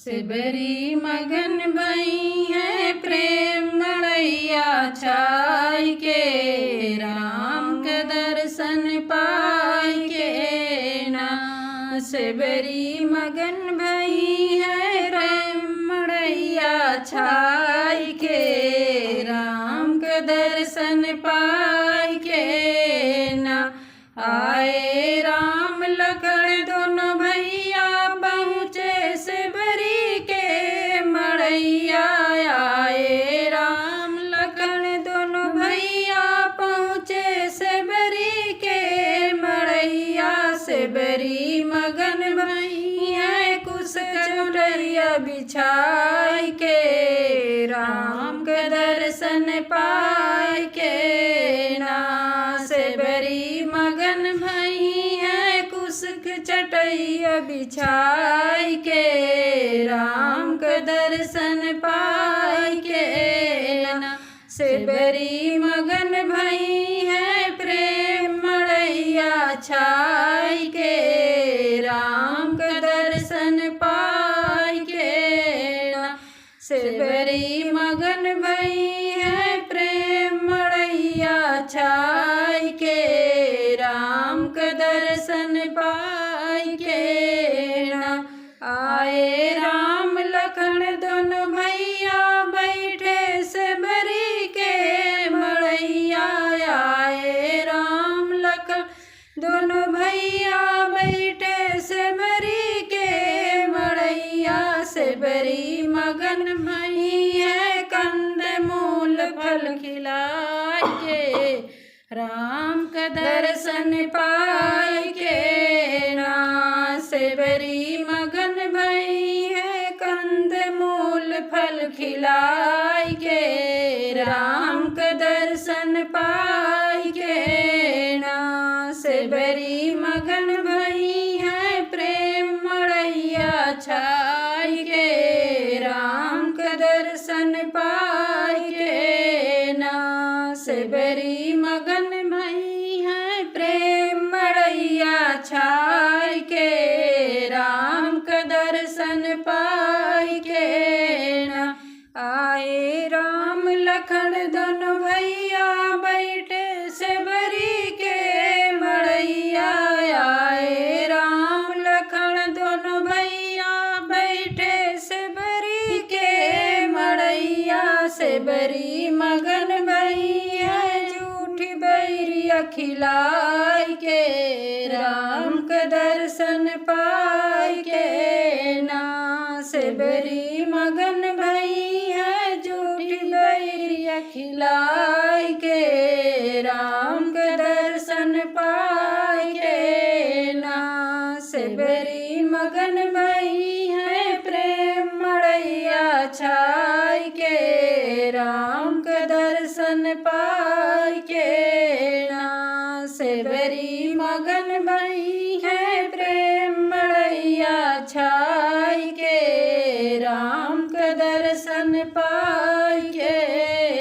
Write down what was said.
सिबरी मगन भई है प्रेम मड़ैया छाई के, राम के दर्शन पाई के ना। सिबरी मगन भई है प्रेम मड़ैया छाई के, राम के दर्शन पाई के ना। आए राम लखन दोनों भैया पहुँचे सिबरी के मड़ैया। आए राम लखन दोनों भैया पहुँचे सिबरी के मड़ैया। सिबरी मगन भैया कुश चुनरिया बिछाई के, राम के दर्शन पाई के ना। सिबरी मगन भई है कुशक चटैया बिछाई के, राम के दर्शन पाई के ना। सिबरी मगन भई है प्रेम मड़ैया छाई के, राम के दर्शन पाई के ना। सिबरी मगन भई है प्रेम मड़ैया छाई के, राम के दर्शन पाई के ना। आए राम लखन दोनों भैया बैठे सिबरी के मड़ैया। आए राम लखन दोनों भैया बैठे सिबरी के मड़ैया। सिबरी मगन भई है कंद मूल फल खिलाई के, राम का दर्शन पाई के ना। सिबरी मगन भई है कंद मूल फल खिलाई के, राम का दर्शन पाई के ना। सिबरी मगन भई है प्रेम मड़ैया छाई के, राम का दर्शन पाई के ना। सिबरी मगन भई है प्रेम मड़ैया छाई के, राम का दर्शन पाई के ना। आए राम लखन दोनों भैया बैठे सिबरी के मड़ैया। आए राम लखन दोनों भैया बैठे सिबरी के मड़ैया। सिबरी मगन भई है झूठी बैरिया खिलाई के, राम के दर्शन पाई के ना। सिबरी मगन भई है झूठी बैरिया खिलाई के, राम के दर्शन पाई के ना। सिबरी मगन भई है प्रेम मड़ैया छाई के, राम के दर्शन पाई